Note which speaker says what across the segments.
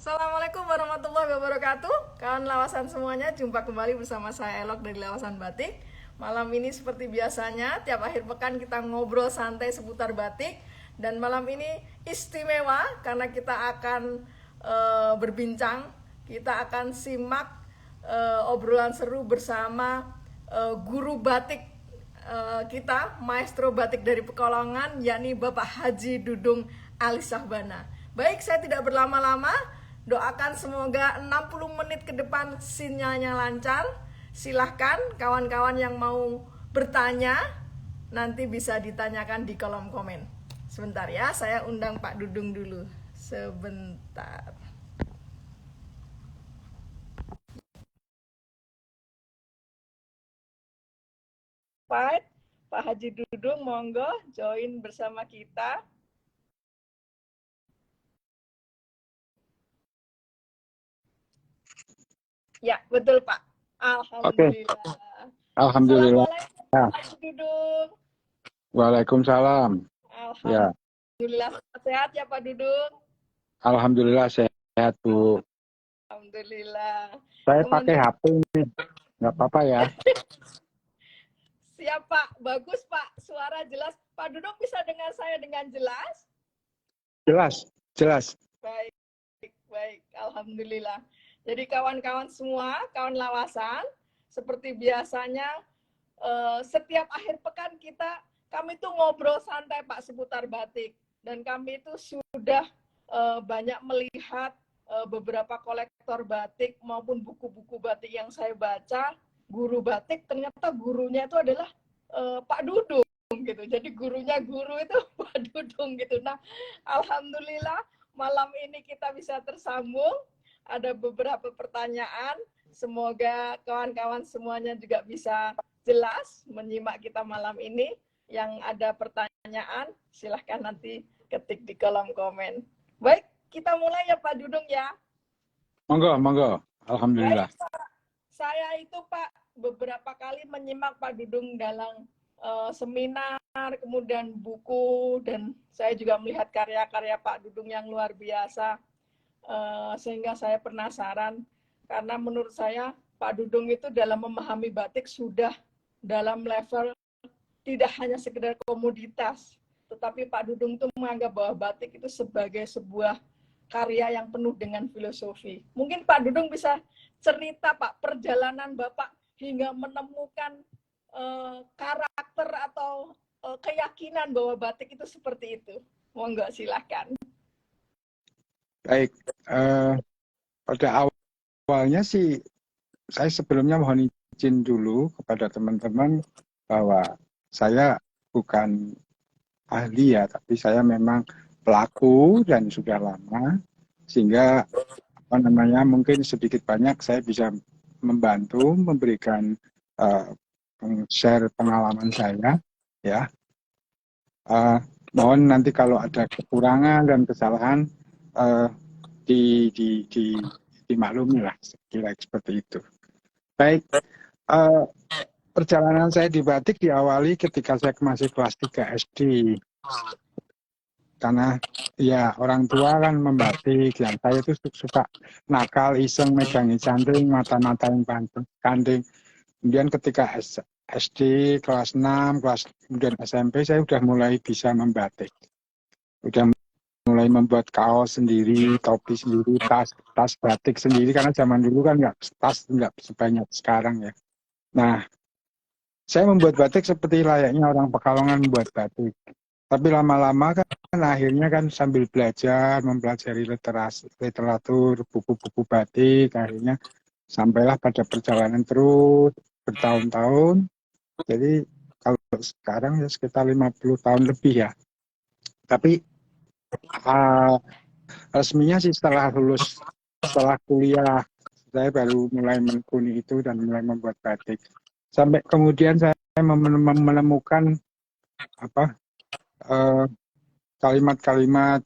Speaker 1: Assalamualaikum warahmatullahi wabarakatuh. Kawan lawasan semuanya, jumpa kembali bersama saya Elok dari Lawasan Batik. Malam ini seperti biasanya, tiap akhir pekan kita ngobrol santai seputar batik. Dan malam ini istimewa karena kita akan berbincang, kita akan simak obrolan seru bersama guru batik kita, maestro batik dari Pekalongan, yakni Bapak Haji Dudung Alisahbana. Baik, saya tidak berlama-lama, doakan semoga 60 menit ke depan sinyalnya lancar. Silahkan kawan-kawan yang mau bertanya, nanti bisa ditanyakan di kolom komen. Sebentar ya, saya undang Pak Dudung dulu. Sebentar. Pak Haji Dudung, monggo join bersama kita. Ya, betul Pak. Alhamdulillah.
Speaker 2: Oke. Alhamdulillah.
Speaker 1: Assalamualaikum Pak Dudung.
Speaker 2: Waalaikumsalam. Ya.
Speaker 1: Alhamdulillah sehat ya Pak Dudung.
Speaker 2: Alhamdulillah sehat Bu.
Speaker 1: Alhamdulillah.
Speaker 2: Saya pakai HP ini, nggak apa-apa ya.
Speaker 1: Siap Pak, bagus Pak, suara jelas. Pak Dudung bisa dengar saya dengan jelas?
Speaker 2: Jelas.
Speaker 1: Baik, alhamdulillah. Jadi kawan-kawan semua, kawan lawasan, seperti biasanya setiap akhir pekan kami tuh ngobrol santai Pak seputar batik, dan kami itu sudah banyak melihat beberapa kolektor batik maupun buku-buku batik yang saya baca. Guru batik ternyata gurunya itu adalah Pak Dudung gitu. Jadi gurunya guru itu Pak Dudung gitu. Nah, alhamdulillah malam ini kita bisa tersambung. Ada beberapa pertanyaan. Semoga kawan-kawan semuanya juga bisa jelas menyimak kita malam ini. Yang ada pertanyaan, silahkan nanti ketik di kolom komen. Baik, kita mulai ya Pak Dudung ya.
Speaker 2: Monggo. Alhamdulillah.
Speaker 1: Baik, saya itu Pak beberapa kali menyimak Pak Dudung dalam seminar, kemudian buku, dan saya juga melihat karya-karya Pak Dudung yang luar biasa. Sehingga saya penasaran, karena menurut saya Pak Dudung itu dalam memahami batik sudah dalam level tidak hanya sekedar komoditas, tetapi Pak Dudung itu menganggap bahwa batik itu sebagai sebuah karya yang penuh dengan filosofi. Mungkin Pak Dudung bisa cerita Pak perjalanan Bapak hingga menemukan karakter atau keyakinan bahwa batik itu seperti itu. Monggo silakan.
Speaker 2: Baik. Pada awalnya sih saya sebelumnya mohon izin dulu kepada teman-teman bahwa saya bukan ahli ya, tapi saya memang pelaku dan sudah lama, sehingga mungkin sedikit banyak saya bisa membantu memberikan share pengalaman saya ya. Mohon nanti kalau ada kekurangan dan kesalahan dimaklumi lah, kira seperti itu. Baik, perjalanan saya di batik diawali ketika saya masih kelas 3 SD. Karena ya orang tua kan membatik, yang saya itu suka nakal, iseng, megangin canting, mata-matain kanding. Kemudian ketika SD kelas 6, kemudian SMP saya udah mulai bisa membatik. Udah mulai membuat kaos sendiri, topi sendiri, tas batik sendiri, karena zaman dulu kan tas nggak sebanyak sekarang ya. Nah, saya membuat batik seperti layaknya orang Pekalongan membuat batik. Tapi lama-lama kan akhirnya kan sambil belajar, mempelajari literatur, buku-buku batik, akhirnya sampailah pada perjalanan terus bertahun-tahun. Jadi kalau sekarang ya sekitar 50 tahun lebih ya. Tapi resminya sih setelah kuliah, saya baru mulai menekuni itu dan mulai membuat batik. Sampai kemudian saya menemukan kalimat-kalimat,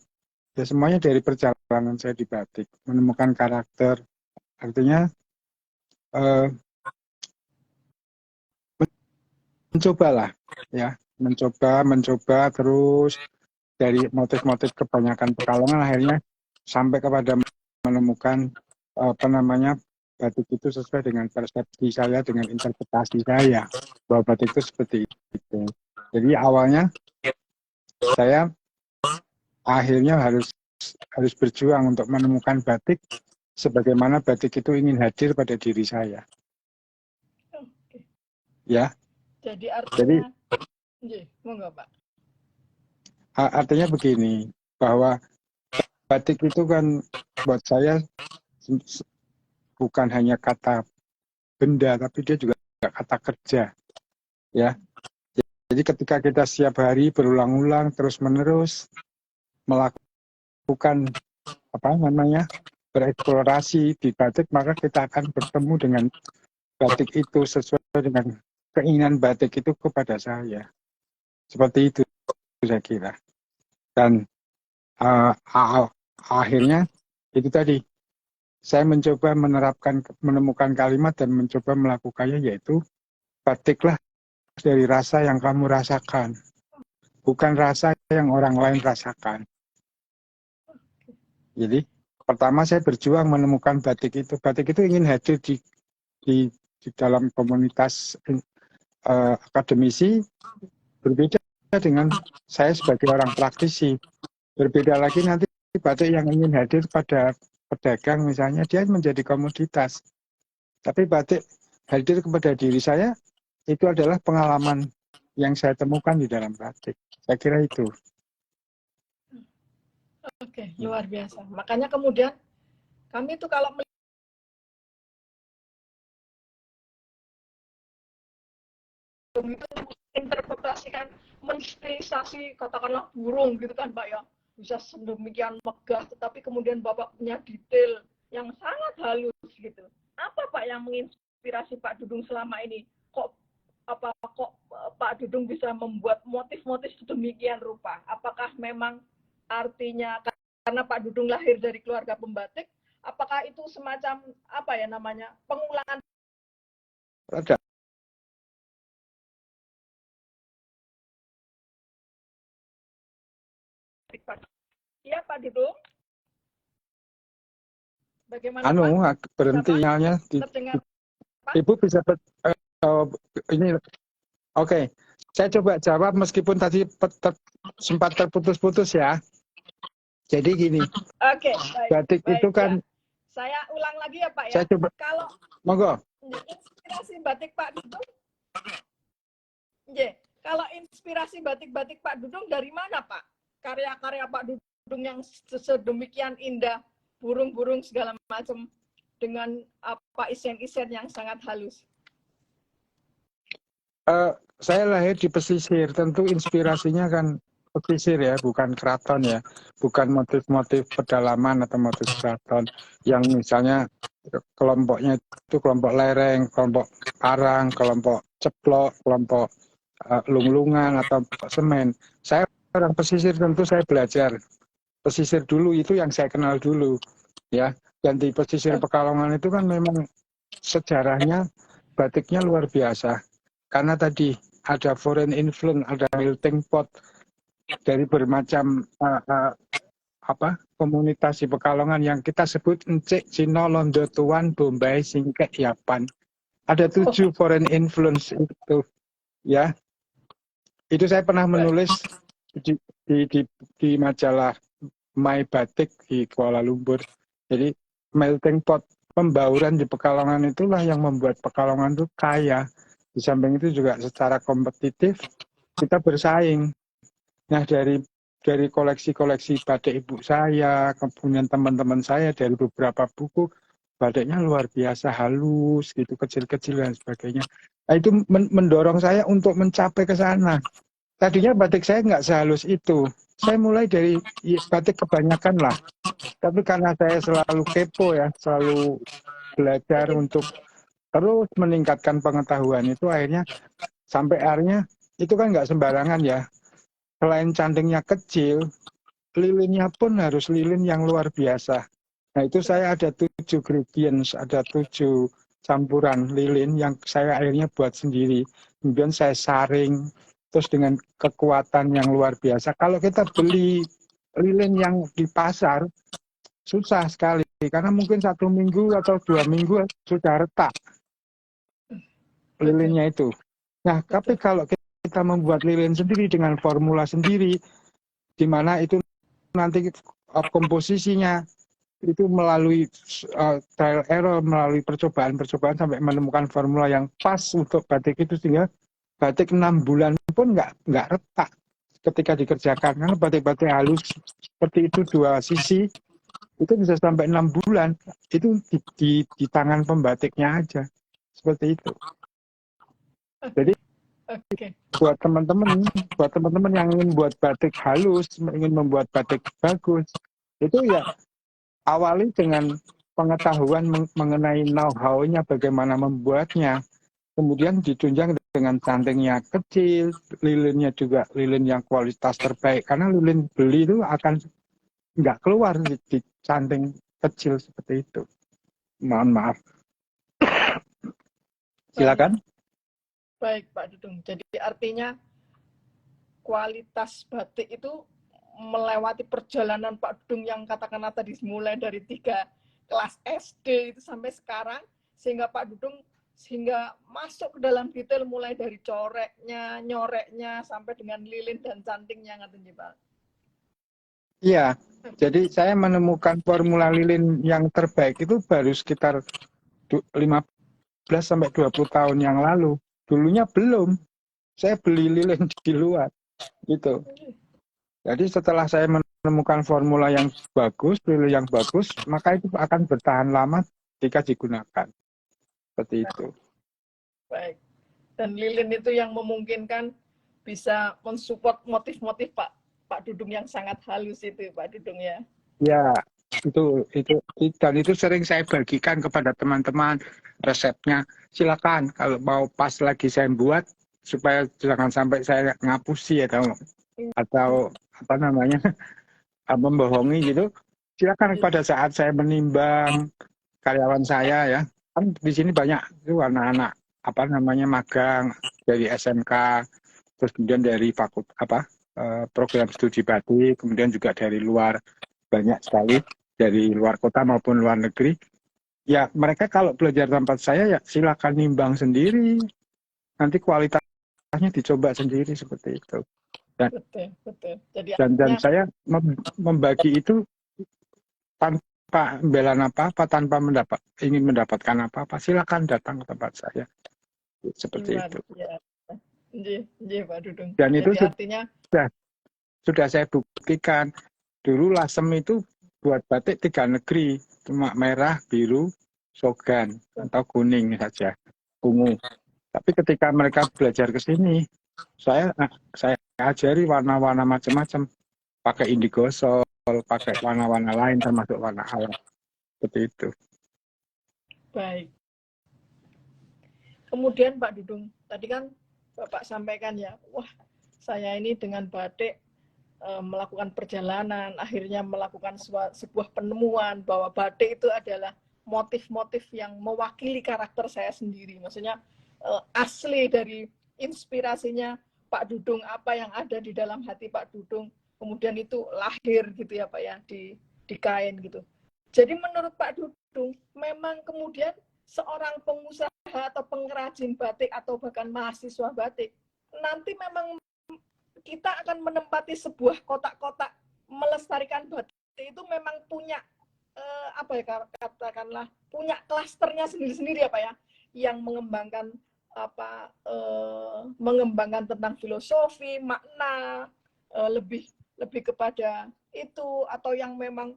Speaker 2: ya semuanya dari perjalanan saya di batik, menemukan karakter. Artinya mencobalah ya, mencoba terus dari motif-motif kebanyakan Pekalongan, akhirnya sampai kepada menemukan batik itu sesuai dengan persepsi saya, dengan interpretasi saya bahwa batik itu seperti itu. Jadi awalnya saya akhirnya harus berjuang untuk menemukan batik sebagaimana batik itu ingin hadir pada diri saya.
Speaker 1: Oke.
Speaker 2: Ya.
Speaker 1: Jadi artinya, monggo Pak.
Speaker 2: Artinya begini, bahwa batik itu kan buat saya bukan hanya kata benda, tapi dia juga kata kerja. Ya. Jadi ketika kita setiap hari berulang-ulang terus-menerus melakukan bereksplorasi di batik, maka kita akan bertemu dengan batik itu sesuai dengan keinginan batik itu kepada saya. Seperti itu saya kira. Dan akhirnya itu tadi, saya mencoba menemukan kalimat dan mencoba melakukannya, yaitu batiklah dari rasa yang kamu rasakan, bukan rasa yang orang lain rasakan. Jadi pertama saya berjuang menemukan batik itu. Batik itu ingin hadir di dalam komunitas akademisi, berbeda dengan saya sebagai orang praktisi. Berbeda lagi nanti batik yang ingin hadir pada pedagang misalnya, dia menjadi komoditas. Tapi batik hadir kepada diri saya, itu adalah pengalaman yang saya temukan di dalam batik. Saya kira itu.
Speaker 1: Oke, luar biasa. Makanya kemudian kami itu kalau interpretasikan menstilisasi katakanlah burung gitu kan Pak ya, bisa sedemikian megah, tetapi kemudian Bapak punya detail yang sangat halus gitu. Apa Pak yang menginspirasi Pak Dudung selama ini? Kok Pak Dudung bisa membuat motif-motif sedemikian rupa? Apakah memang artinya karena Pak Dudung lahir dari keluarga pembatik? Apakah itu semacam pengulangan?
Speaker 2: Ada.
Speaker 1: Iya Pak Dudung. Bagaimana Pak?
Speaker 2: Berhenti sinyalnya. Ibu bisa ini. Oke. Saya coba jawab meskipun tadi sempat terputus-putus ya. Jadi gini.
Speaker 1: Oke,
Speaker 2: batik
Speaker 1: baik,
Speaker 2: itu kan.
Speaker 1: Ya. Saya ulang lagi ya Pak ya.
Speaker 2: Saya coba.
Speaker 1: Kalau
Speaker 2: monggo.
Speaker 1: Inspirasi batik Pak Dudung. Kalau inspirasi batik-batik Pak Dudung dari mana Pak? Karya-karya Pak Dudung yang sedemikian indah, burung-burung segala macam dengan isen-isen yang sangat halus.
Speaker 2: Saya lahir di pesisir, tentu inspirasinya kan pesisir ya, bukan keraton ya, bukan motif-motif pedalaman atau motif keraton yang misalnya kelompoknya itu kelompok lereng, kelompok parang, kelompok ceplok, kelompok lunglungan atau semen. Saya orang pesisir, tentu saya belajar pesisir dulu, itu yang saya kenal dulu ya. Dan di pesisir Pekalongan itu kan memang sejarahnya batiknya luar biasa. Karena tadi ada foreign influence, ada melting pot dari bermacam komunitas di Pekalongan yang kita sebut Encik, Cino, Londo, Tuan, Bombay, Singkek, Yapan. Ada 7 foreign influence itu, ya. Itu saya pernah menulis di majalah My Batik di Kuala Lumpur. Jadi melting pot, pembauran di Pekalongan itulah yang membuat Pekalongan itu kaya. Di samping itu juga secara kompetitif kita bersaing. Nah dari koleksi-koleksi batik ibu saya, kemudian teman-teman saya dari beberapa buku, batiknya luar biasa halus, gitu, kecil-kecil dan sebagainya. Nah itu mendorong saya untuk mencapai ke sana. Tadinya batik saya nggak sehalus itu. Saya mulai dari batik kebanyakan lah. Tapi karena saya selalu kepo ya, selalu belajar untuk terus meningkatkan pengetahuan itu, akhirnya sampai akhirnya itu kan nggak sembarangan ya. Selain cantingnya kecil, lilinnya pun harus lilin yang luar biasa. Nah itu saya ada 7 gradients, ada 7 campuran lilin yang saya akhirnya buat sendiri. Kemudian saya saring, terus dengan kekuatan yang luar biasa. Kalau kita beli lilin yang di pasar, susah sekali. karena mungkin 1 minggu atau 2 minggu sudah retak
Speaker 1: betul,
Speaker 2: lilinnya itu. Nah, tapi
Speaker 1: betul.
Speaker 2: kalau kita membuat lilin sendiri dengan formula sendiri, di mana itu nanti komposisinya itu melalui trial error, melalui percobaan-percobaan sampai menemukan formula yang pas untuk batik itu, sehingga batik 6 bulan pun nggak retak ketika dikerjakan. Karena batik-batik halus seperti itu 2 sisi itu bisa sampai 6 bulan. Itu di tangan pembatiknya aja. Seperti itu. Jadi
Speaker 1: Oke.
Speaker 2: buat teman-teman yang ingin buat batik halus, ingin membuat batik bagus, itu ya awali dengan pengetahuan mengenai know-how-nya, bagaimana membuatnya. Kemudian ditunjang dengan cantingnya kecil, lilinnya juga lilin yang kualitas terbaik. Karena lilin beli itu akan nggak keluar di canting kecil seperti itu. Mohon maaf. Silakan.
Speaker 1: Baik, Pak Dudung. Jadi artinya kualitas batik itu melewati perjalanan Pak Dudung yang katakanlah tadi mulai dari 3 kelas SD itu sampai sekarang, sehingga Pak Dudung masuk ke dalam detail mulai dari coreknya, nyoreknya sampai dengan lilin dan cantingnya, ngaten nggih, Pak.
Speaker 2: Iya, jadi saya menemukan formula lilin yang terbaik itu baru sekitar 15 sampai 20 tahun yang lalu. Dulunya belum. Saya beli lilin di luar gitu. Jadi setelah saya menemukan formula yang bagus, lilin yang bagus, maka itu akan bertahan lama jika digunakan. Seperti itu.
Speaker 1: Baik. Dan lilin itu yang memungkinkan bisa mensupport motif-motif Pak Dudung yang sangat halus itu, Pak Dudung ya.
Speaker 2: Ya, dan itu sering saya bagikan kepada teman-teman resepnya. Silakan kalau mau pas lagi saya buat, supaya jangan sampai saya ngapusi atau apa namanya membohongi gitu. Silakan pada saat saya menimbang karyawan saya ya, kan di sini banyak itu anak-anak apa namanya magang dari SMK, terus kemudian dari program studi batik, kemudian juga dari luar, banyak sekali dari luar kota maupun luar negeri. Ya mereka kalau belajar tempat saya ya silakan nimbang sendiri, nanti kualitasnya dicoba sendiri seperti itu.
Speaker 1: Betul. Jadi
Speaker 2: Dan saya membagi itu tanpa pembelaan apa-apa, tanpa ingin mendapatkan apa-apa, silakan datang ke tempat saya. Seperti itu.
Speaker 1: Ya. Nggih, Pak Dudung.
Speaker 2: Dan itu
Speaker 1: jadi artinya
Speaker 2: sudah saya buktikan. Dulu lasem itu buat batik 3 negeri, cuma merah, biru, sogan atau kuning saja, ungu. Tapi ketika mereka belajar ke sini, saya ajari warna-warna macam-macam, pakai indigo sol, pakai warna-warna lain termasuk warna alam. Seperti itu.
Speaker 1: baik. Kemudian Pak Dudung, tadi kan Bapak sampaikan ya, wah saya ini dengan batik melakukan perjalanan, akhirnya melakukan sebuah penemuan bahwa batik itu adalah motif-motif yang mewakili karakter saya sendiri. Maksudnya asli dari inspirasinya Pak Dudung, apa yang ada di dalam hati Pak Dudung, kemudian itu lahir gitu ya Pak ya, di kain gitu. Jadi menurut Pak Dudung, memang kemudian seorang pengusaha atau pengrajin batik atau bahkan mahasiswa batik, nanti memang kita akan menempati sebuah kotak-kotak melestarikan batik itu memang punya katakanlah punya klasternya sendiri-sendiri ya Pak ya, yang mengembangkan mengembangkan tentang filosofi, makna, lebih kepada itu, atau yang memang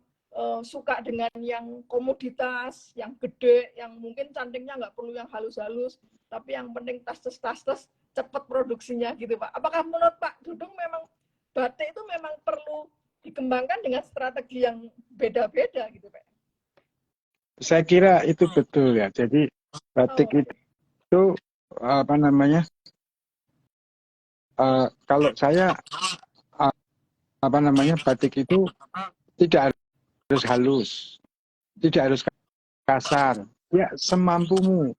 Speaker 1: suka dengan yang komoditas, yang gede, yang mungkin cantingnya nggak perlu yang halus-halus, tapi yang penting tas-tas cepat produksinya gitu Pak. Apakah menurut Pak Dudung memang batik itu memang perlu dikembangkan dengan strategi yang beda-beda gitu Pak?
Speaker 2: Saya kira itu betul ya. Jadi batik itu apa namanya? Kalau saya batik itu tidak harus halus, tidak harus kasar. Ya semampumu,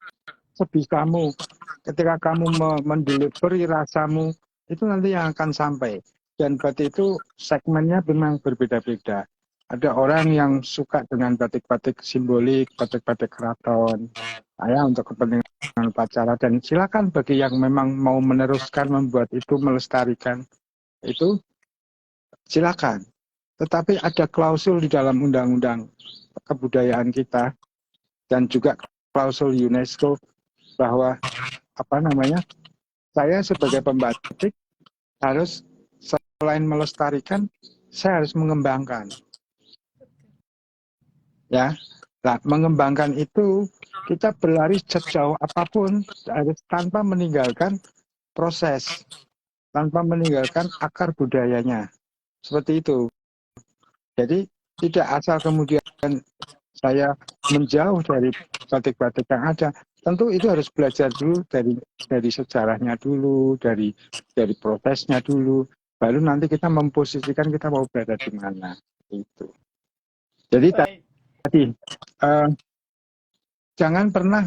Speaker 2: sebisamu. Ketika kamu mendeliveri rasamu, itu nanti yang akan sampai. Dan batik itu segmennya memang berbeda-beda. Ada orang yang suka dengan batik-batik simbolik, batik-batik keraton. Saya untuk kepentingan upacara, dan silakan bagi yang memang mau meneruskan membuat itu, melestarikan itu, silakan. Tetapi ada klausul di dalam undang-undang kebudayaan kita dan juga klausul UNESCO bahwa saya sebagai pembatik harus selain melestarikan, saya harus mengembangkan. Ya, nah, mengembangkan itu kita berlari sejauh apapun harus tanpa meninggalkan proses, tanpa meninggalkan akar budayanya. Seperti itu. Jadi tidak asal kemudian saya menjauh dari batik-batik yang ada. Tentu itu harus belajar dulu dari sejarahnya dulu, dari prosesnya dulu. Baru nanti kita memposisikan kita mau berada di mana. Itu. Jadi tadi jangan pernah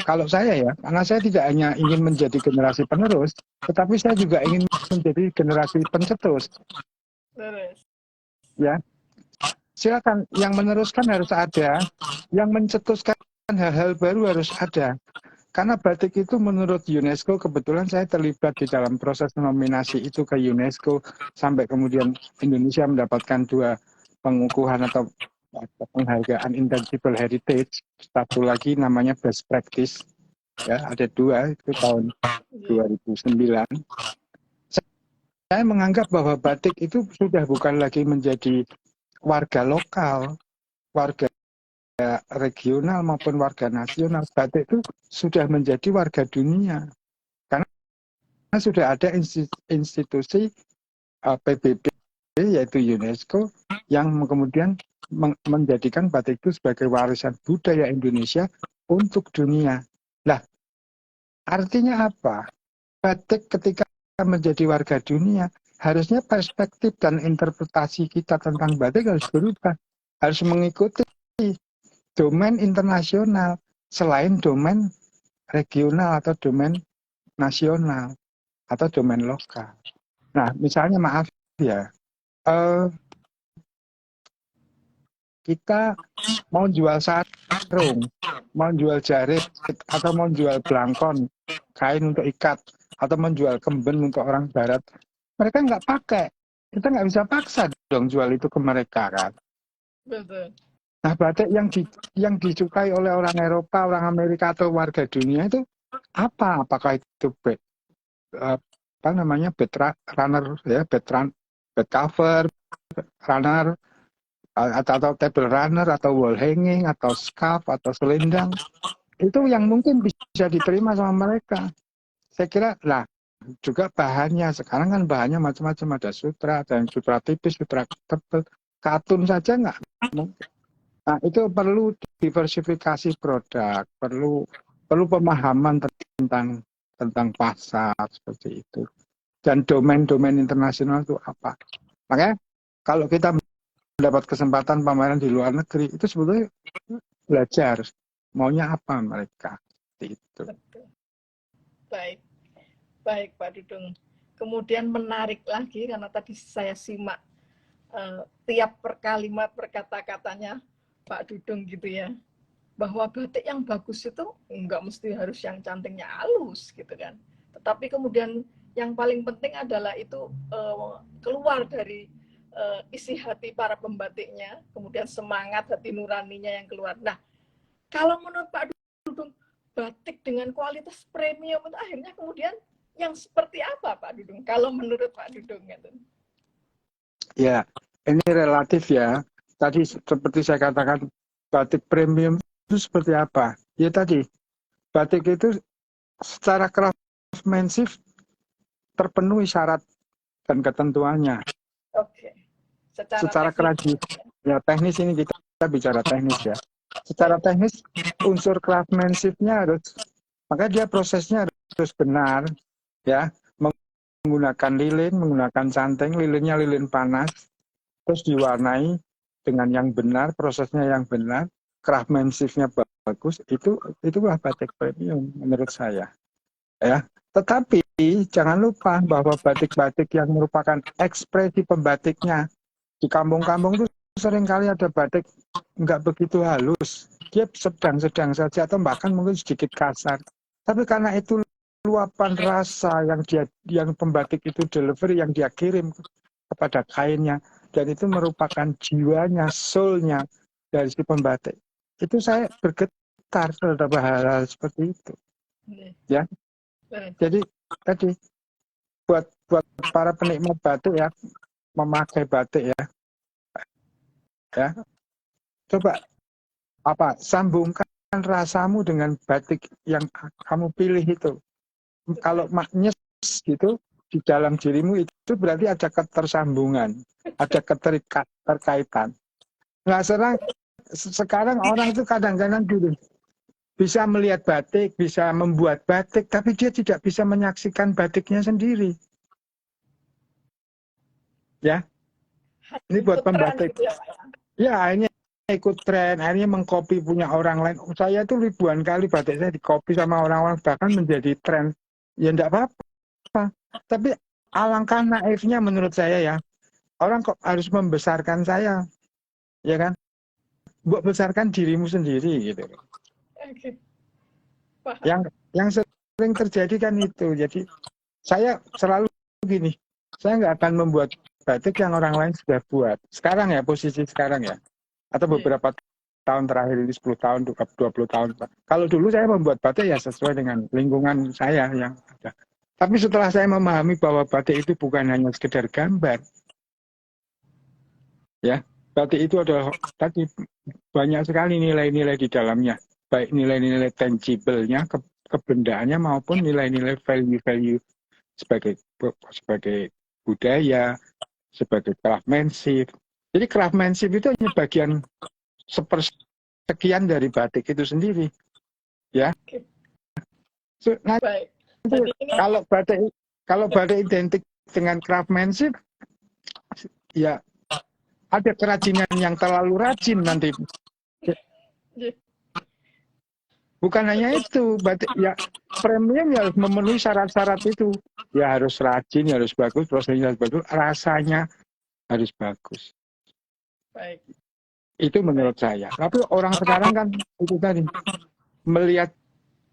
Speaker 2: kalau saya ya, karena saya tidak hanya ingin menjadi generasi penerus, tetapi saya juga ingin menjadi generasi pencetus. Ya, silakan. Yang meneruskan harus ada, yang mencetuskan hal-hal baru harus ada. Karena batik itu menurut UNESCO, kebetulan saya terlibat di dalam proses nominasi itu ke UNESCO, sampai kemudian Indonesia mendapatkan 2 pengukuhan atau penghargaan Intangible Heritage, satu lagi namanya Best Practice, ya ada 2 itu tahun 2009. Saya menganggap bahwa batik itu sudah bukan lagi menjadi warga lokal, warga regional maupun warga nasional. Batik itu sudah menjadi warga dunia karena sudah ada institusi PBB yaitu UNESCO yang kemudian menjadikan batik itu sebagai warisan budaya Indonesia untuk dunia. Nah, artinya apa? Batik ketika menjadi warga dunia, harusnya perspektif dan interpretasi kita tentang batik harus berubah. Harus mengikuti domain internasional selain domain regional atau domain nasional atau domain lokal. Nah, misalnya maaf ya, kita mau jual sarung, mau jual jarit, atau mau jual belangkon, kain untuk ikat, atau menjual kemben untuk orang barat, mereka nggak pakai. Kita nggak bisa paksa dong jual itu ke mereka kan.
Speaker 1: Betul.
Speaker 2: Nah, batik yang disukai oleh orang Eropa, orang Amerika, atau warga dunia itu apa? Apakah itu bed runner, ya, bed cover, runner, atau table runner, atau wall hanging, atau scarf, atau selendang, itu yang mungkin bisa diterima sama mereka. Saya kira lah, juga bahannya sekarang kan bahannya macam-macam, ada sutra, ada yang sutra tipis, sutra tebal, katun saja nggak mungkin. Nah, itu perlu diversifikasi produk, perlu pemahaman tentang pasar seperti itu, dan domain-domain internasional itu apa. Makanya kalau kita mendapat kesempatan pameran di luar negeri, itu sebetulnya belajar maunya apa mereka. Itu.
Speaker 1: Baik Pak Dudung. Kemudian menarik lagi karena tadi saya simak tiap per kalimat per kata-katanya Pak Dudung gitu ya, bahwa batik yang bagus itu nggak mesti harus yang cantingnya halus gitu kan, tetapi kemudian yang paling penting adalah itu keluar dari isi hati para pembatiknya, kemudian semangat hati nuraninya yang keluar. Nah, kalau menurut Pak Dudung, batik dengan kualitas premium itu akhirnya kemudian yang seperti apa Pak Dudung? Kalau menurut Pak Dudung gitu.
Speaker 2: Ya, ini relatif ya. Tadi seperti saya katakan, batik premium itu seperti apa? Ya tadi, batik itu secara craftsmanship terpenuhi syarat dan ketentuannya.
Speaker 1: Oke.
Speaker 2: Secara kerajinan, ya teknis ini kita bicara teknis ya. Secara teknis unsur craftsmanship-nya maka dia prosesnya harus benar ya, menggunakan lilin, menggunakan canting, lilinnya lilin panas, terus diwarnai dengan yang benar, prosesnya yang benar, craftsmanship-nya bagus, itulah batik premium menurut saya. Ya, tetapi jangan lupa bahwa batik-batik yang merupakan ekspresi pembatiknya di kampung-kampung itu seringkali ada batik nggak begitu halus, dia sedang-sedang saja atau bahkan mungkin sedikit kasar. Tapi karena itu luapan rasa yang pembatik itu delivery, yang dia kirim kepada kainnya, dan itu merupakan jiwanya, soulnya dari si pembatik. Itu saya bergetar terhadap hal-hal seperti itu. Ya, jadi tadi buat para penikmat batik ya, memakai batik ya, coba sambungkan rasamu dengan batik yang kamu pilih itu. Kalau maknyes gitu di dalam dirimu, itu berarti ada ketersambungan, ada keterkaitan. Nah, sekarang orang itu kadang-kadang dulu bisa melihat batik, bisa membuat batik, tapi dia tidak bisa menyaksikan batiknya sendiri. Ya, ini buat pembatik. Ya, ini ikut tren, akhirnya mengcopy punya orang lain. Saya itu ribuan kali batik saya di-copy sama orang-orang, bahkan menjadi tren. Ya enggak apa-apa. Tapi alangkah naifnya menurut saya ya, orang kok harus membesarkan saya, ya kan? Buat besarkan dirimu sendiri gitu. Yang sering terjadi kan itu. Jadi saya selalu gini, saya nggak akan membuat batik yang orang lain sudah buat. Sekarang ya, posisi sekarang ya. Atau beberapa tahun terakhir ini, 10 tahun, 20 tahun. Kalau dulu saya membuat batik ya sesuai dengan lingkungan saya yang ada. Tapi setelah saya memahami bahwa batik itu bukan hanya sekedar gambar. Ya, batik itu adalah tadi banyak sekali nilai-nilai di dalamnya. Baik nilai-nilai tangible-nya, kebendaannya maupun nilai-nilai value-value sebagai budaya, sebagai craftsmanship. Jadi craftsmanship itu hanya bagian sepersekian dari batik itu sendiri, ya. Nah, kalau batik identik dengan craftsmanship, ya ada kerajinan yang terlalu rajin nanti. Bukan hanya itu, batik ya premium ya harus memenuhi syarat-syarat itu. Ya harus rajin, harus bagus, prosesnya harus bagus, rasanya harus bagus.
Speaker 1: Baik.
Speaker 2: Itu menurut saya. Tapi orang sekarang kan itu tadi melihat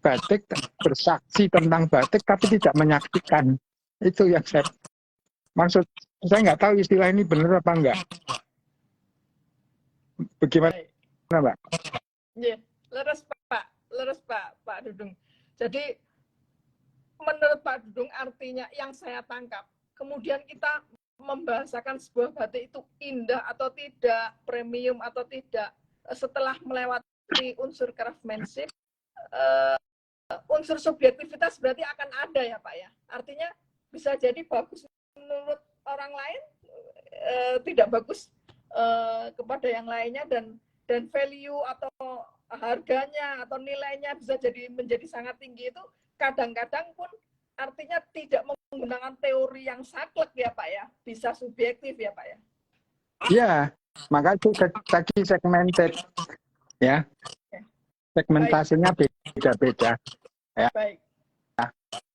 Speaker 2: batik, bersaksi tentang batik, tapi tidak menyaksikan. Itu yang saya maksud. Saya nggak tahu istilah ini benar apa enggak. Bagaimana, Mbak?
Speaker 1: Ya, leres Pak Dudung. Jadi menurut Pak Dudung artinya yang saya tangkap, kemudian kita membahasakan sebuah batik itu indah atau tidak, premium atau tidak, setelah melewati unsur craftsmanship, unsur subjektivitas berarti akan ada ya Pak ya. Artinya bisa jadi bagus menurut orang lain, tidak bagus kepada yang lainnya, dan value atau harganya atau nilainya bisa menjadi sangat tinggi. Itu kadang-kadang pun artinya tidak menggunakan teori yang saklek ya Pak ya, bisa subjektif ya Pak ya.
Speaker 2: Iya, maka itu tadi segmented ya. Segmentasinya beda-beda. Ya.
Speaker 1: Baik.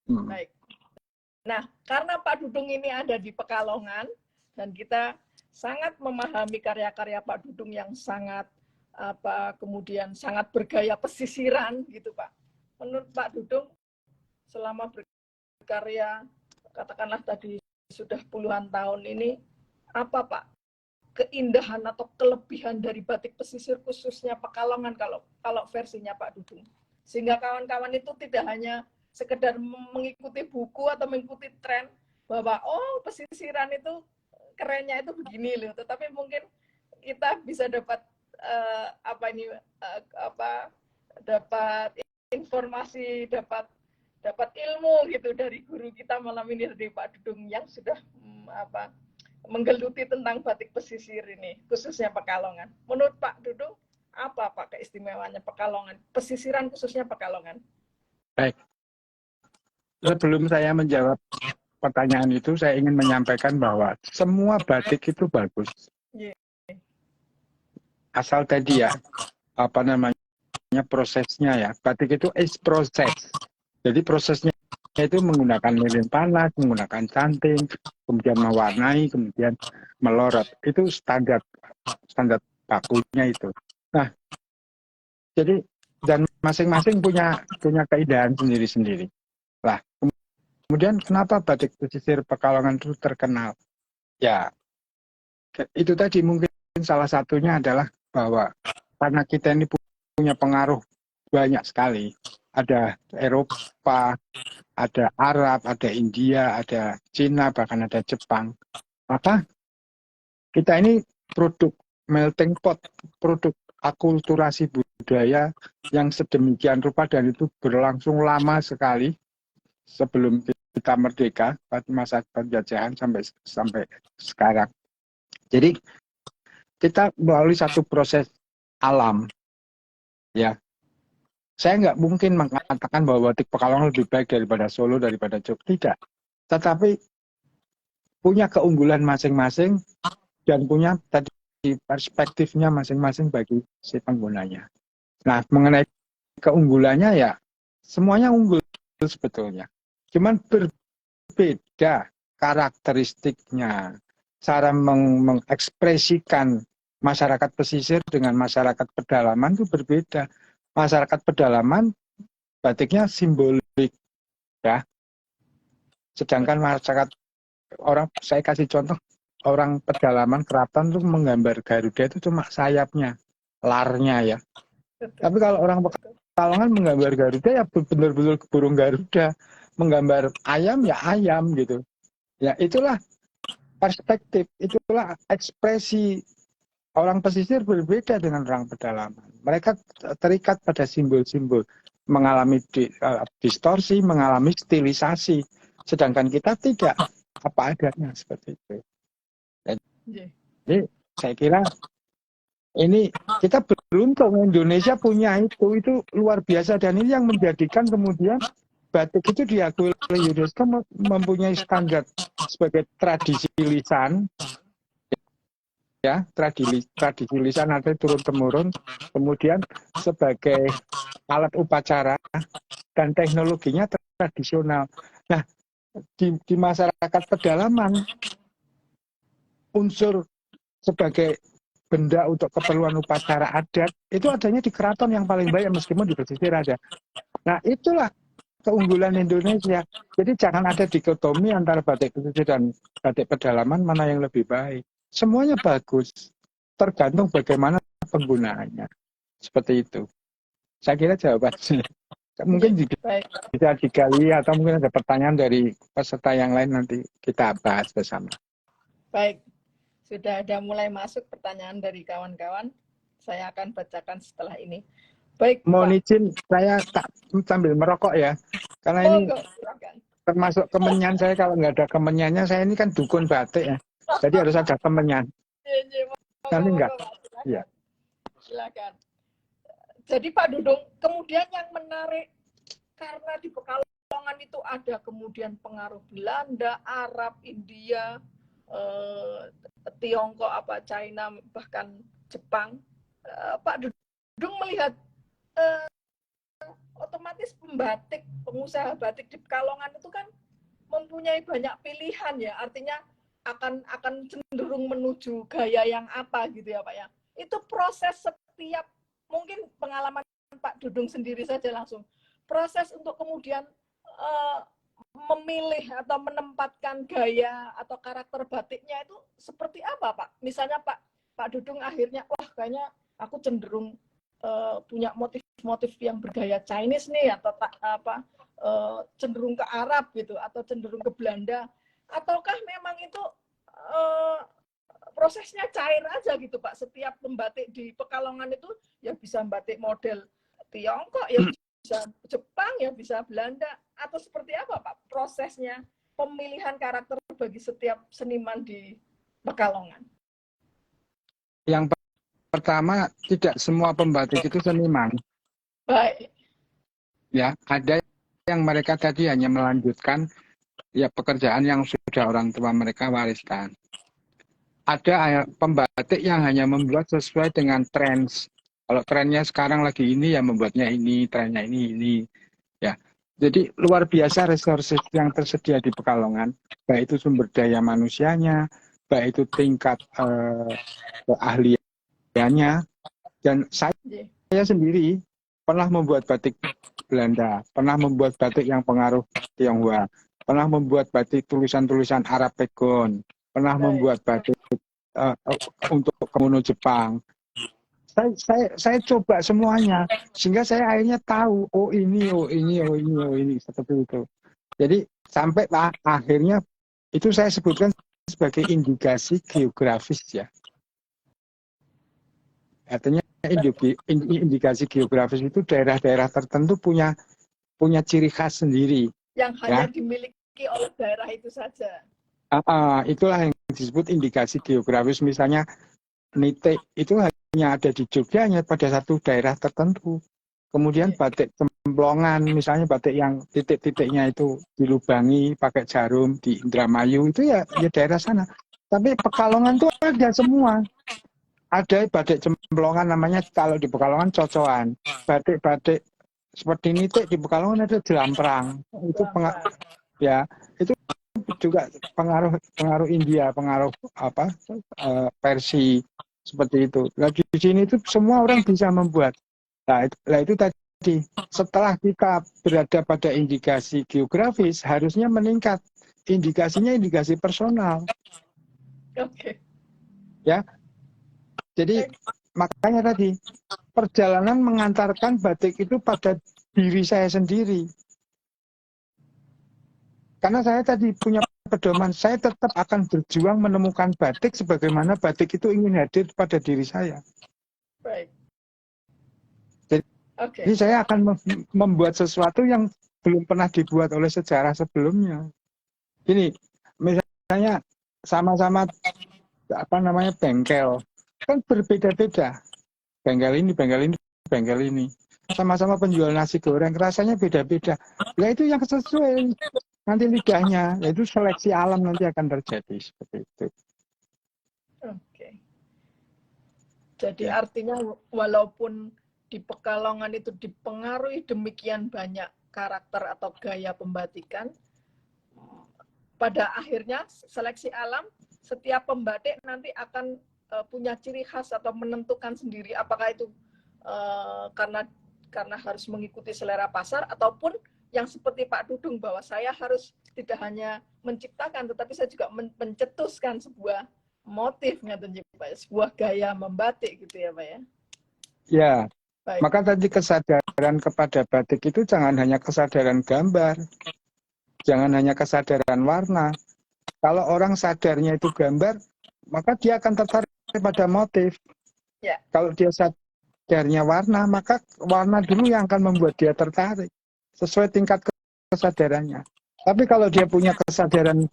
Speaker 1: Baik. Nah, karena Pak Dudung ini ada di Pekalongan dan kita sangat memahami karya-karya Pak Dudung yang sangat kemudian sangat bergaya pesisiran gitu Pak. Menurut Pak Dudung selama berkarya katakanlah tadi sudah puluhan tahun ini, apa Pak keindahan atau kelebihan dari batik pesisir khususnya Pekalongan kalau versinya Pak Dudung, sehingga kawan-kawan itu tidak hanya sekedar mengikuti buku atau mengikuti tren bahwa oh pesisiran itu kerennya itu begini loh, tetapi mungkin kita bisa dapat dapat informasi, dapat ilmu gitu dari guru kita malam ini, dari Pak Dudung yang sudah menggeluti tentang batik pesisir ini, khususnya Pekalongan. Menurut Pak Dudung, apa Pak keistimewaannya Pekalongan, pesisiran khususnya Pekalongan?
Speaker 2: Baik. Sebelum saya menjawab pertanyaan itu, saya ingin menyampaikan bahwa semua batik itu bagus. Asal tadi ya, prosesnya ya. Batik itu is proses. Jadi prosesnya itu menggunakan lilin panas, menggunakan canting, kemudian mewarnai, kemudian melorot. Itu standar bakunya itu. Nah, jadi dan masing-masing punya keindahan sendiri-sendiri. Lah, kemudian kenapa batik pesisir Pekalongan itu terkenal? Ya, itu tadi mungkin salah satunya adalah bahwa karena kita ini punya pengaruh banyak sekali. Ada Eropa, ada Arab, ada India, ada Cina, bahkan ada Jepang. Maka kita ini produk melting pot, produk akulturasi budaya yang sedemikian rupa dan itu berlangsung lama sekali sebelum kita merdeka pada masa penjajahan sampai sekarang. Jadi kita melalui satu proses alam, ya. Saya nggak mungkin mengatakan bahwa batik Pekalongan lebih baik daripada Solo, daripada Jogja. Tidak. Tetapi punya keunggulan masing-masing dan punya tadi perspektifnya masing-masing bagi si penggunanya. Nah, mengenai keunggulannya ya semuanya unggul sebetulnya. Cuman berbeda karakteristiknya. Cara mengekspresikan masyarakat pesisir dengan masyarakat pedalaman itu berbeda. Masyarakat pedalaman batiknya simbolik, ya. Sedangkan masyarakat saya kasih contoh, orang pedalaman keraton itu menggambar Garuda itu cuma sayapnya, larnya ya. Tapi kalau orang Pekalongan menggambar Garuda ya benar-benar burung Garuda, menggambar ayam ya ayam gitu. Ya itulah perspektif, itulah ekspresi. Orang pesisir berbeda dengan orang pedalaman. Mereka terikat pada simbol-simbol, mengalami distorsi, mengalami stilisasi. Sedangkan kita tidak, apa adanya seperti itu. Jadi saya kira ini kita beruntung Indonesia punya itu luar biasa, dan ini yang menjadikan kemudian batik itu diakui oleh UNESCO mempunyai standar sebagai tradisi lisan. Ya, tradisi lisan artinya turun temurun, kemudian sebagai alat upacara dan teknologinya tradisional. Nah, di masyarakat pedalaman unsur sebagai benda untuk keperluan upacara adat itu adanya di keraton yang paling banyak, meskipun di pesisir ada. Nah, itulah keunggulan Indonesia. Jadi jangan ada dikotomi antara batik pesisir dan batik pedalaman mana yang lebih baik. Semuanya bagus, tergantung bagaimana penggunaannya. Seperti itu. Saya kira jawabannya. Mungkin bisa digali atau mungkin ada pertanyaan dari peserta yang lain, nanti kita bahas bersama.
Speaker 1: Baik, sudah ada mulai masuk pertanyaan dari kawan-kawan. Saya akan bacakan setelah ini. Baik,
Speaker 2: mohon izin, saya tak sambil merokok ya. Karena ini termasuk kemenyan saya. Kalau nggak ada kemenyannya, saya ini kan dukun batik ya. Jadi harus ada kemenyan. Nanti enggak. Iya.
Speaker 1: Silakan. Jadi Pak Dudung, kemudian yang menarik karena di Pekalongan itu ada kemudian pengaruh Belanda, Arab, India, Tiongkok, China, bahkan Jepang. Pak Dudung melihat otomatis pembatik, pengusaha batik di Pekalongan itu kan mempunyai banyak pilihan ya, artinya akan cenderung menuju gaya yang apa gitu ya Pak ya. Itu proses setiap, mungkin pengalaman Pak Dudung sendiri saja langsung, proses untuk kemudian memilih atau menempatkan gaya atau karakter batiknya itu seperti apa Pak? Misalnya Pak Dudung akhirnya, wah kayaknya aku cenderung punya motif-motif yang bergaya Chinese nih, atau cenderung ke Arab gitu, atau cenderung ke Belanda, ataukah memang itu prosesnya cair aja gitu Pak? Setiap pembatik di Pekalongan itu ya bisa batik model Tiongkok, ya bisa Jepang, ya bisa Belanda, atau seperti apa Pak prosesnya pemilihan karakter bagi setiap seniman di Pekalongan?
Speaker 2: Yang pertama, tidak semua pembatik itu seniman.
Speaker 1: Baik.
Speaker 2: Ya, ada yang mereka tadi hanya melanjutkan ya pekerjaan yang sudah orang tua mereka wariskan. Ada pembatik yang hanya membuat sesuai dengan tren. Kalau trennya sekarang lagi ini ya membuatnya ini, trennya ini. Ya. Jadi luar biasa resources yang tersedia di Pekalongan, baik itu sumber daya manusianya, baik itu tingkat keahliannya. Dan
Speaker 1: Nggih.
Speaker 2: saya sendiri pernah membuat batik Belanda, pernah membuat batik yang pengaruh Tionghoa, pernah membuat batik tulisan-tulisan Arab Pegon, pernah
Speaker 1: Baik.
Speaker 2: membuat batik untuk kemono Jepang. Saya coba semuanya sehingga saya akhirnya tahu oh ini seperti itu. Jadi sampai akhirnya itu saya sebutkan sebagai indikasi geografis ya. Artinya indikasi geografis itu daerah-daerah tertentu punya ciri khas sendiri.
Speaker 1: Yang
Speaker 2: Ya.
Speaker 1: hanya dimiliki oleh daerah itu saja.
Speaker 2: Itulah yang disebut indikasi geografis. Misalnya nitik itu hanya ada di Jogja hanya pada satu daerah tertentu. Kemudian batik cemplongan, misalnya batik yang titik-titiknya itu dilubangi pakai jarum di Indramayu itu ya daerah sana. Tapi Pekalongan tuh ada semua. Ada batik cemplongan namanya kalau di Pekalongan cocokan. Batik-batik seperti nitik di Pekalongan ada jelamprang. Itu itu juga pengaruh India, pengaruh Persia seperti itu. Lagi di sini itu semua orang bisa membuat. Nah, itu tadi setelah kita berada pada indikasi geografis harusnya meningkat. Indikasinya indikasi personal.
Speaker 1: Oke.
Speaker 2: Ya. Jadi makanya tadi perjalanan mengantarkan batik itu pada diri saya sendiri. Karena saya tadi punya pedoman, saya tetap akan berjuang menemukan batik sebagaimana batik itu ingin hadir pada diri saya.
Speaker 1: Baik.
Speaker 2: Jadi saya akan membuat sesuatu yang belum pernah dibuat oleh sejarah sebelumnya. Ini misalnya sama-sama bengkel, kan berbeda-beda. Bengkel ini. Sama-sama penjual nasi goreng, rasanya beda-beda. Nah itu yang sesuai nanti lidahnya, yaitu seleksi alam nanti akan terjadi seperti itu.
Speaker 1: Oke. Jadi artinya walaupun di Pekalongan itu dipengaruhi demikian banyak karakter atau gaya pembatikan, pada akhirnya seleksi alam setiap pembatik nanti akan punya ciri khas atau menentukan sendiri apakah itu karena harus mengikuti selera pasar ataupun yang seperti Pak Dudung bahwa saya harus tidak hanya menciptakan tetapi saya juga mencetuskan sebuah motifnya tentu Pak, sebuah gaya membatik gitu ya Pak ya.
Speaker 2: Ya.
Speaker 1: Baik.
Speaker 2: Maka tadi kesadaran kepada batik itu jangan hanya kesadaran gambar. Jangan hanya kesadaran warna. Kalau orang sadarnya itu gambar, maka dia akan tertarik pada motif.
Speaker 1: Ya.
Speaker 2: Kalau dia sadarnya warna, maka warna dulu yang akan membuat dia tertarik. Sesuai tingkat kesadarannya. Tapi kalau dia punya kesadaran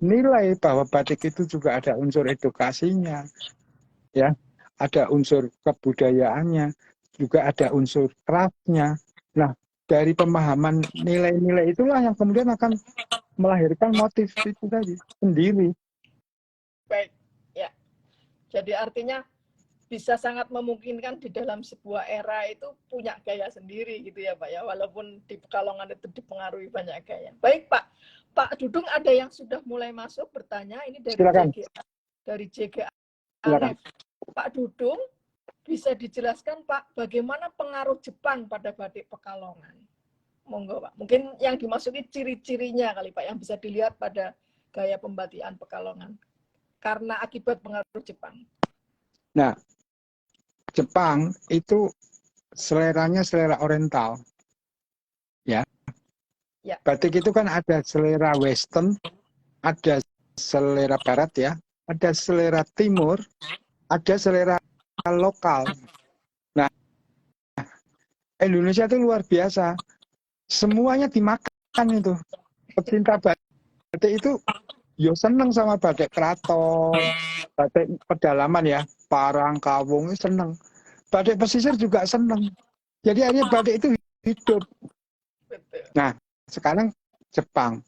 Speaker 2: nilai bahwa batik itu juga ada unsur edukasinya, ya, ada unsur kebudayaannya, juga ada unsur craft-nya. Nah, dari pemahaman nilai-nilai itulah yang kemudian akan melahirkan motif itu tadi sendiri.
Speaker 1: Baik, ya. Jadi artinya bisa sangat memungkinkan di dalam sebuah era itu punya gaya sendiri gitu ya Pak ya, walaupun di Pekalongan itu dipengaruhi banyak gaya. Baik Pak, Pak Dudung ada yang sudah mulai masuk bertanya, ini dari JGA, dari JGA Aref. Pak Dudung, bisa dijelaskan Pak, bagaimana pengaruh Jepang pada batik Pekalongan? Monggo Pak, mungkin yang dimasuki ciri-cirinya kali Pak, yang bisa dilihat pada gaya pembatikan Pekalongan, karena akibat pengaruh Jepang.
Speaker 2: Nah, Jepang itu seleranya selera oriental. Ya. Batik itu kan ada selera western, ada selera barat ya, ada selera timur, ada selera lokal. Nah, Indonesia itu luar biasa. Semuanya dimakan itu. Pecinta batik itu yo seneng sama batik keraton, batik pedalaman ya, Parang, Kawung seneng. Batik pesisir juga seneng. Jadi akhirnya batik itu hidup. Nah, sekarang Jepang.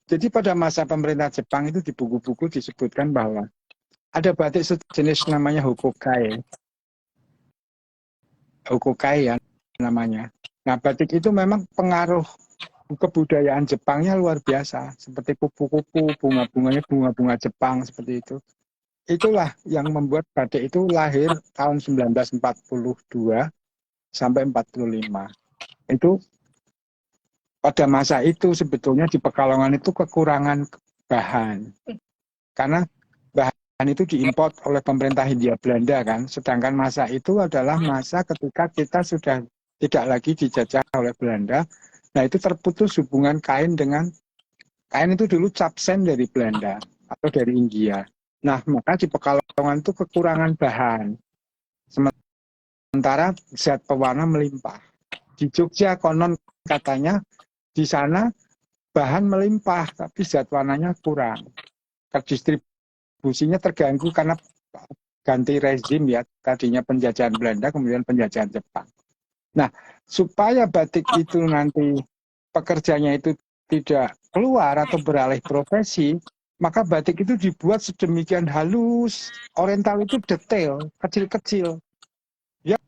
Speaker 2: Jadi pada masa pemerintah Jepang itu di buku-buku disebutkan bahwa ada batik sejenis namanya Hokokai. Hokokai ya namanya. Nah, batik itu memang pengaruh kebudayaan Jepangnya luar biasa, seperti kupu-kupu, bunga-bunganya bunga-bunga Jepang seperti itu. Itulah yang membuat batik itu lahir tahun 1942 sampai 45. Itu pada masa itu sebetulnya di Pekalongan itu kekurangan bahan. Karena bahan itu diimpor oleh pemerintah Hindia Belanda kan. Sedangkan masa itu adalah masa ketika kita sudah tidak lagi dijajah oleh Belanda. Nah, itu terputus hubungan kain dengan kain itu dulu capsen dari Belanda atau dari India. Nah, maka di Pekalongan itu kekurangan bahan. Sementara zat pewarna melimpah. Di Jogja konon katanya di sana bahan melimpah, tapi zat warnanya kurang. Distribusinya terganggu karena ganti rezim ya, tadinya penjajahan Belanda, kemudian penjajahan Jepang. Nah, supaya batik itu nanti pekerjanya itu tidak keluar atau beralih profesi, maka batik itu dibuat sedemikian halus, oriental itu detail, kecil-kecil. Ya,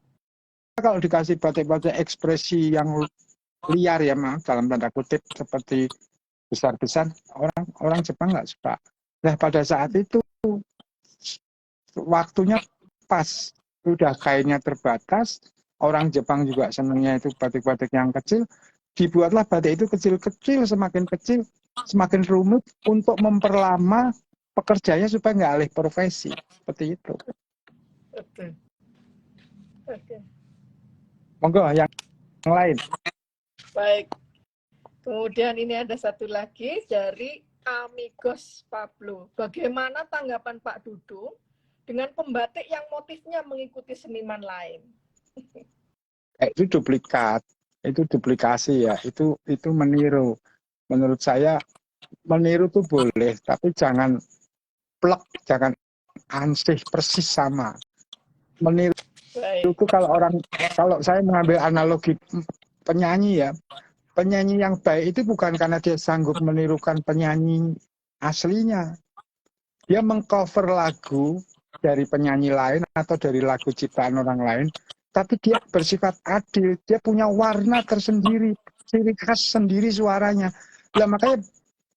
Speaker 2: kalau dikasih batik-batik ekspresi yang liar ya, dalam tanda kutip seperti besar-besar, orang Jepang nggak suka. Nah, pada saat itu waktunya pas, sudah kainnya terbatas, orang Jepang juga senangnya itu batik-batik yang kecil, dibuatlah batik itu kecil-kecil, semakin rumit untuk memperlama pekerjanya supaya nggak alih profesi, seperti itu.
Speaker 1: Oke. Oke.
Speaker 2: Monggo yang lain.
Speaker 1: Baik. Kemudian ini ada satu lagi dari Amigos Pablo. Bagaimana tanggapan Pak Dudung dengan pembatik yang motifnya mengikuti seniman lain?
Speaker 2: Itu duplikat, itu duplikasi ya, itu meniru. Menurut saya meniru tuh boleh, tapi jangan plek, jangan ansih persis sama. Meniru itu kalau saya mengambil analogi penyanyi ya, penyanyi yang baik itu bukan karena dia sanggup menirukan penyanyi aslinya. Dia mengcover lagu dari penyanyi lain atau dari lagu ciptaan orang lain, tapi dia bersifat adil, dia punya warna tersendiri, ciri khas sendiri suaranya. Nah, makanya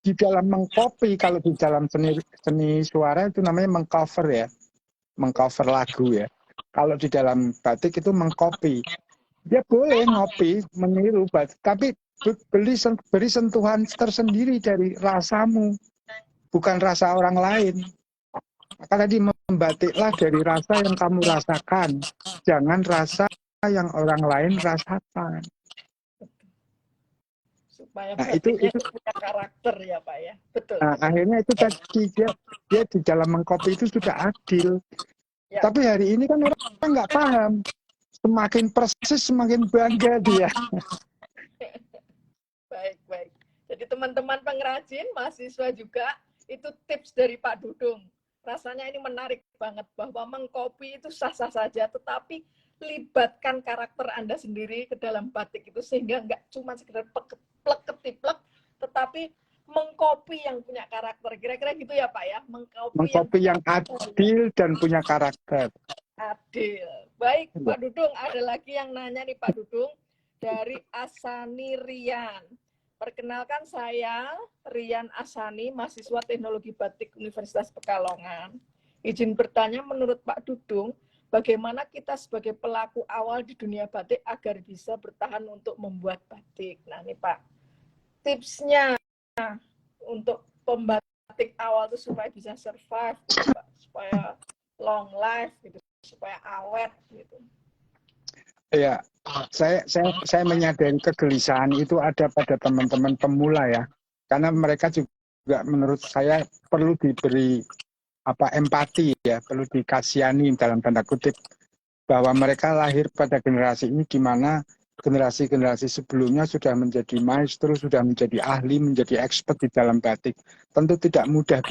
Speaker 2: di dalam mengcopy, kalau di dalam seni suara itu namanya mengcover ya, mengcover lagu ya. Kalau di dalam batik itu mengcopy. Dia boleh ngopi, meniru, tapi beri sentuhan tersendiri dari rasamu, bukan rasa orang lain. Maka tadi membatiklah dari rasa yang kamu rasakan, jangan rasa yang orang lain rasakan.
Speaker 1: Supaya
Speaker 2: Nah,
Speaker 1: batiknya itu punya karakter ya Pak ya. Betul.
Speaker 2: Nah, akhirnya itu tadi dia di dalam mengcopy itu sudah adil. Ya. Tapi hari ini kan orang nggak paham. Semakin persis semakin bangga dia.
Speaker 1: Baik. Jadi teman-teman pengrajin, mahasiswa juga, itu tips dari Pak Dudung. Rasanya ini menarik banget bahwa mengcopy itu sah-sah saja, tetapi libatkan karakter Anda sendiri ke dalam batik itu sehingga nggak cuma sekedar plek-ketiplek, tetapi mengcopy yang punya karakter. Kira-kira gitu ya Pak ya?
Speaker 2: Mengcopy yang adil dan punya karakter.
Speaker 1: Adil. Baik, Pak Dudung, ada lagi yang nanya nih Pak Dudung dari Asani Rian. Perkenalkan saya Rian Asani, mahasiswa Teknologi Batik Universitas Pekalongan. Izin bertanya, menurut Pak Dudung, bagaimana kita sebagai pelaku awal di dunia batik agar bisa bertahan untuk membuat batik? Nah, ini Pak, tipsnya untuk pembatik awal itu supaya bisa survive, gitu, Pak, supaya long life, gitu, supaya awet, gitu.
Speaker 2: Ya, saya menyadari kegelisahan itu ada pada teman-teman pemula ya, karena mereka juga menurut saya perlu diberi empati ya, perlu dikasihani dalam tanda kutip, bahwa mereka lahir pada generasi ini di mana generasi-generasi sebelumnya sudah menjadi maestro, sudah menjadi ahli, menjadi expert di dalam batik. Tentu tidak mudah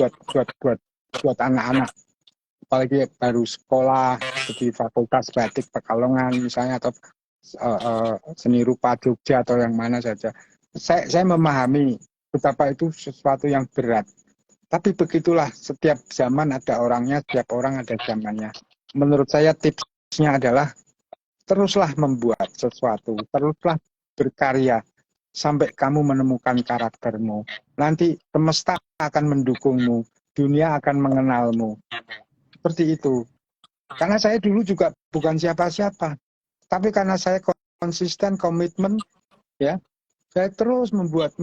Speaker 2: buat anak-anak, apalagi baru sekolah di Fakultas Batik Pekalongan misalnya, atau seni rupa Jogja atau yang mana saja. Saya memahami betapa itu sesuatu yang berat. Tapi begitulah, setiap zaman ada orangnya, setiap orang ada zamannya. Menurut saya tipsnya adalah teruslah membuat sesuatu, teruslah berkarya sampai kamu menemukan karaktermu. Nanti semesta akan mendukungmu, dunia akan mengenalmu. Seperti itu. Karena saya dulu juga bukan siapa-siapa, tapi karena saya konsisten, komitmen, ya, saya terus membuat,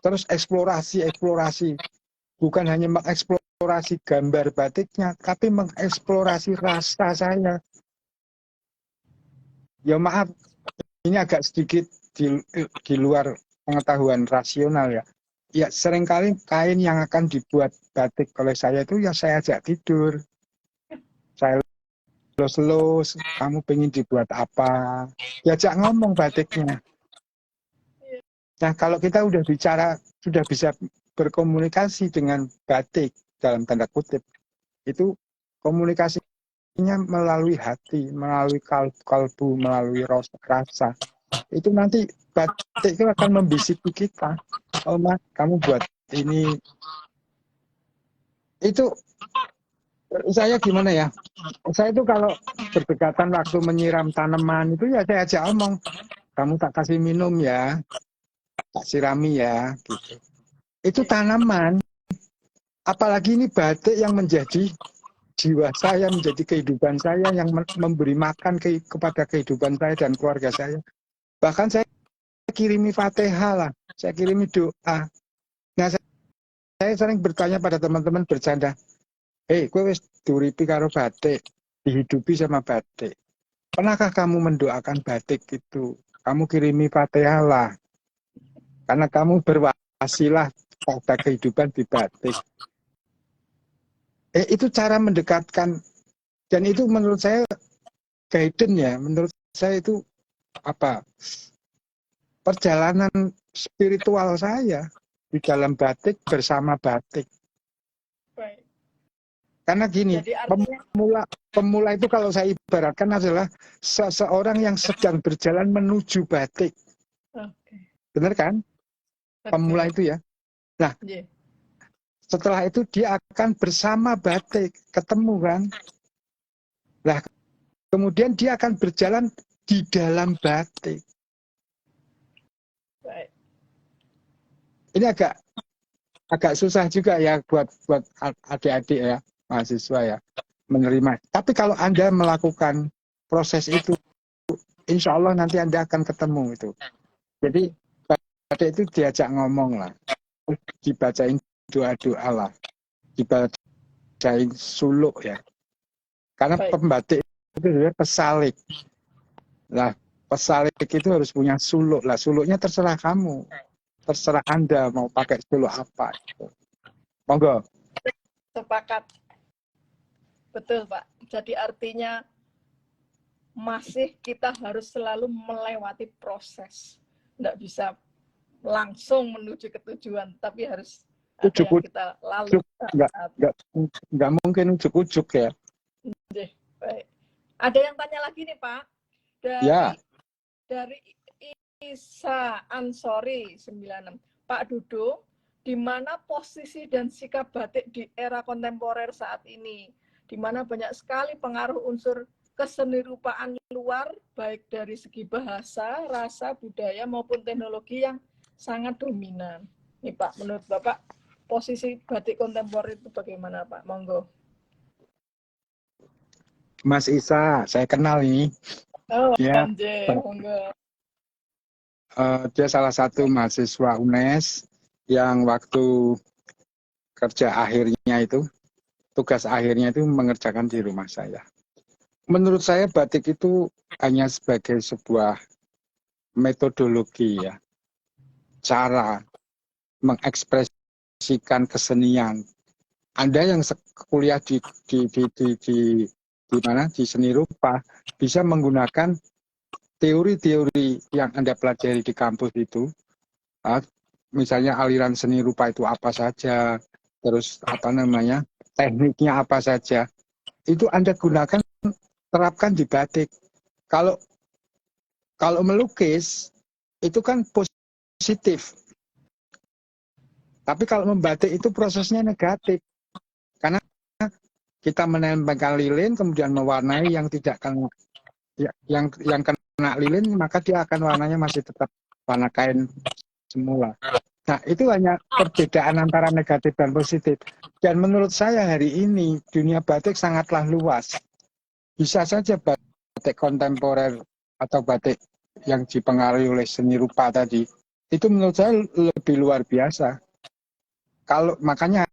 Speaker 2: terus eksplorasi, bukan hanya mengeksplorasi gambar batiknya, tapi mengeksplorasi rasa saya. Ya maaf, ini agak sedikit di luar pengetahuan rasional ya. Ya seringkali kain yang akan dibuat batik oleh saya itu ya saya ajak tidur. Saya los, kamu pengen dibuat apa? Diajak ngomong batiknya. Nah kalau kita udah bicara, sudah bisa berkomunikasi dengan batik dalam tanda kutip, itu komunikasinya melalui hati, melalui kalbu, melalui rasa. Itu nanti batik itu akan membisiki kita. Oh Mas, kamu buat ini. Itu saya gimana ya? Saya itu kalau berdekatan waktu menyiram tanaman itu ya saya ajak omong, kamu tak kasih minum ya, tak sirami ya, gitu. Itu tanaman. Apalagi ini batik yang menjadi jiwa saya, menjadi kehidupan saya, yang memberi makan kepada kehidupan saya dan keluarga saya. Bahkan saya kirimi Fatihah lah, saya kirimi doa. Nah, saya sering bertanya pada teman-teman bercanda, kowe wis duripi karo batik, dihidupi sama batik. Pernahkah kamu mendoakan batik itu? Kamu kirimi Fatihah lah, karena kamu berwasilah pada kehidupan di batik. Itu cara mendekatkan, dan itu menurut saya guidance ya, menurut saya itu apa? Perjalanan spiritual saya di dalam batik bersama batik.
Speaker 1: Baik.
Speaker 2: Karena gini,
Speaker 1: Jadi artinya
Speaker 2: pemula itu kalau saya ibaratkan adalah seseorang yang sedang berjalan menuju batik.
Speaker 1: okay.
Speaker 2: Benar kan? Pemula itu ya. Nah, setelah itu dia akan bersama batik, ketemu kan? Nah, kemudian dia akan berjalan di dalam batik.
Speaker 1: Baik.
Speaker 2: Ini agak susah juga ya buat adik-adik ya, mahasiswa ya, menerima. Tapi kalau Anda melakukan proses itu, insya Allah nanti Anda akan ketemu itu. Jadi batik itu diajak ngomong lah, dibacain doa-doa lah, dibacain suluk ya. Karena pembatik itu sebenarnya pesalik. Nah, pesalik itu harus punya suluk lah. Suluknya terserah kamu, terserah Anda mau pakai suluk apa. Monggo.
Speaker 1: Sepakat. Betul Pak. Jadi artinya masih kita harus selalu melewati proses. Tidak bisa langsung menuju ke tujuan, tapi harus ada yang kita lalui.
Speaker 2: Nggak mungkin ujuk-ujuk ya.
Speaker 1: Baik. Ada yang tanya lagi nih Pak. Dari Isa Ansori 96. Pak Dudung, di mana posisi dan sikap batik di era kontemporer saat ini? Di mana banyak sekali pengaruh unsur kesenirupaan luar, baik dari segi bahasa, rasa, budaya, maupun teknologi yang sangat dominan. Nih Pak, menurut Bapak, posisi batik kontemporer itu bagaimana Pak? Monggo.
Speaker 2: Mas Isa, saya kenal ini.
Speaker 1: Oh, monggo.
Speaker 2: Dia salah satu mahasiswa UNES yang waktu kerja akhirnya itu, tugas akhirnya itu mengerjakan di rumah saya. Menurut saya batik itu hanya sebagai sebuah metodologi ya, cara mengekspresikan kesenian. Anda yang kuliah di mana di seni rupa bisa menggunakan teori-teori yang Anda pelajari di kampus itu, misalnya aliran seni rupa itu apa saja, terus tekniknya apa saja, itu Anda gunakan, terapkan di batik. Kalau melukis itu kan positif, tapi kalau membatik itu prosesnya negatif, karena kita menempelkan lilin kemudian mewarnai yang tidak kena ya, yang kena lilin maka dia akan warnanya masih tetap warna kain semula. Nah, itu hanya perbedaan antara negatif dan positif. Dan menurut saya hari ini dunia batik sangatlah luas. Bisa saja batik kontemporer atau batik yang dipengaruhi oleh seni rupa tadi, itu menurut saya lebih luar biasa. Kalau makanya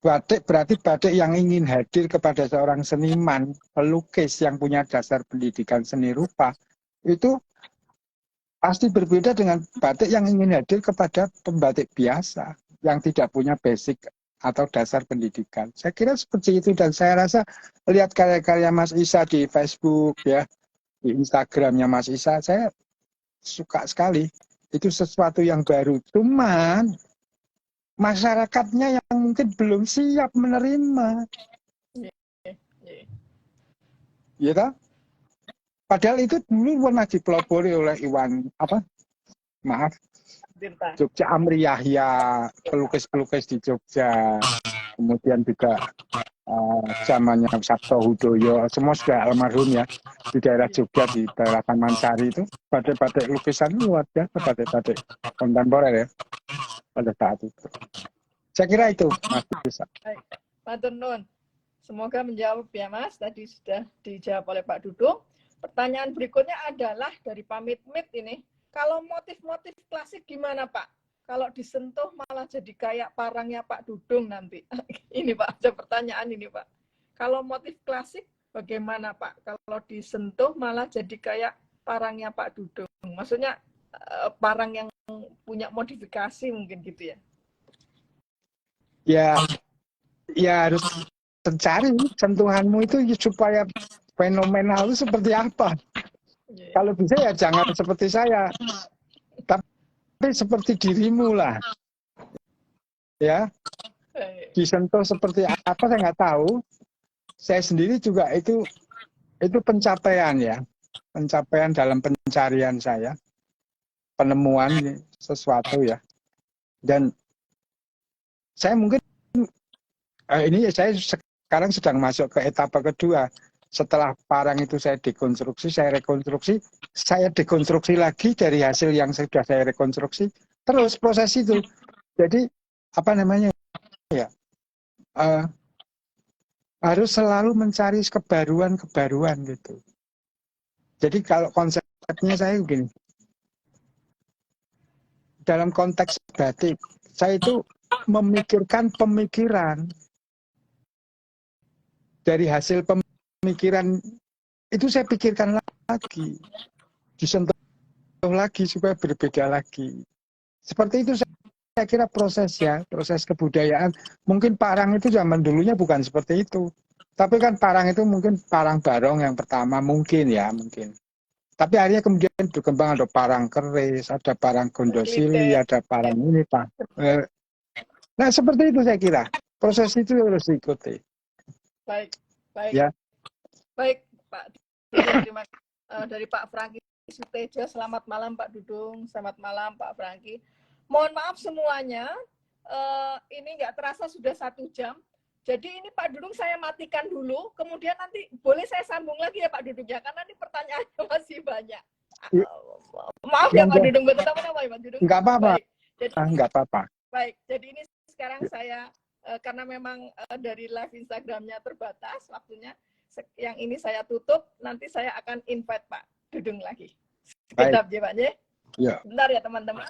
Speaker 2: batik berarti batik yang ingin hadir kepada seorang seniman, pelukis yang punya dasar pendidikan seni rupa, itu pasti berbeda dengan batik yang ingin hadir kepada pembatik biasa yang tidak punya basic atau dasar pendidikan. Saya kira seperti itu dan saya rasa lihat karya-karya Mas Isa di Facebook ya, di Instagramnya Mas Isa, saya suka sekali. Itu sesuatu yang baru. Cuman masyarakatnya yang mungkin belum siap menerima. Ya toh? Padahal itu dulu pernah dipelopori oleh Iwan
Speaker 1: Tirta.
Speaker 2: Jogja Amri Yahya, pelukis-pelukis di Jogja. Kemudian juga zamannya Sabto Hudoyo, semua sudah almarhum ya, di daerah Jogja, di daerah Taman Sari itu, batik-batik lukisan luar biasa, batik-batik kontemporer ya, pada saat itu. Saya kira itu, Mas Bisa.
Speaker 1: Baik, Matur nuwun. Semoga menjawab ya Mas, tadi sudah dijawab oleh Pak Dudung. Pertanyaan berikutnya adalah dari Pamit Mit ini, kalau motif-motif klasik gimana Pak? Kalau disentuh malah jadi kayak parangnya Pak Dudung nanti. Ini Pak, ada pertanyaan ini Pak. Kalau motif klasik bagaimana Pak? Kalau disentuh malah jadi kayak parangnya Pak Dudung. Maksudnya parang yang punya modifikasi mungkin gitu ya?
Speaker 2: Ya harus mencari sentuhanmu itu supaya fenomenal itu seperti apa. Kalau bisa ya jangan seperti saya, tapi seperti dirimu lah. Ya, disentuh seperti apa saya nggak tahu. Saya sendiri juga itu pencapaian ya, pencapaian dalam pencarian saya, penemuan sesuatu ya. Dan saya mungkin ini saya sekarang sedang masuk ke etapa kedua. Setelah parang itu saya dekonstruksi, saya rekonstruksi, saya dekonstruksi lagi dari hasil yang sudah saya rekonstruksi. Terus proses itu. Jadi apa namanya ya? Harus selalu mencari kebaruan-kebaruan gitu. Jadi kalau konsepnya saya begini, dalam konteks batik, saya itu memikirkan pemikiran. Dari hasil pemikiran itu saya pikirkan lagi, disentuh lagi supaya berbeda lagi. Seperti itu saya kira prosesnya, proses kebudayaan. Mungkin parang itu zaman dulunya bukan seperti itu. Tapi kan parang itu mungkin parang barong yang pertama, mungkin ya, mungkin. Tapi akhirnya kemudian berkembang ada parang keris, ada parang gondosili, ada parang ini, Pak. Nah, seperti itu saya kira. Proses itu harus diikuti.
Speaker 1: Baik, baik.
Speaker 2: Ya.
Speaker 1: Baik, Pak. Terima kasih dari Pak Franky Suteja. Selamat malam Pak Dudung, selamat malam Pak Franky. Mohon maaf semuanya, ini nggak terasa sudah 1 jam. Jadi ini Pak Dudung saya matikan dulu, kemudian nanti boleh saya sambung lagi ya Pak Dudung ya, karena ini pertanyaannya masih banyak. Maaf ya Pak Dudung, betul apa ya Pak Dudung?
Speaker 2: Nggak apa-apa.
Speaker 1: Jadi
Speaker 2: nggak apa-apa.
Speaker 1: Baik, jadi ini sekarang saya karena memang dari live Instagramnya terbatas waktunya, yang ini saya tutup, nanti saya akan invite Pak Dudung lagi. Sebentar ya Pak ya.
Speaker 2: Ya.
Speaker 1: Bentar ya teman-teman.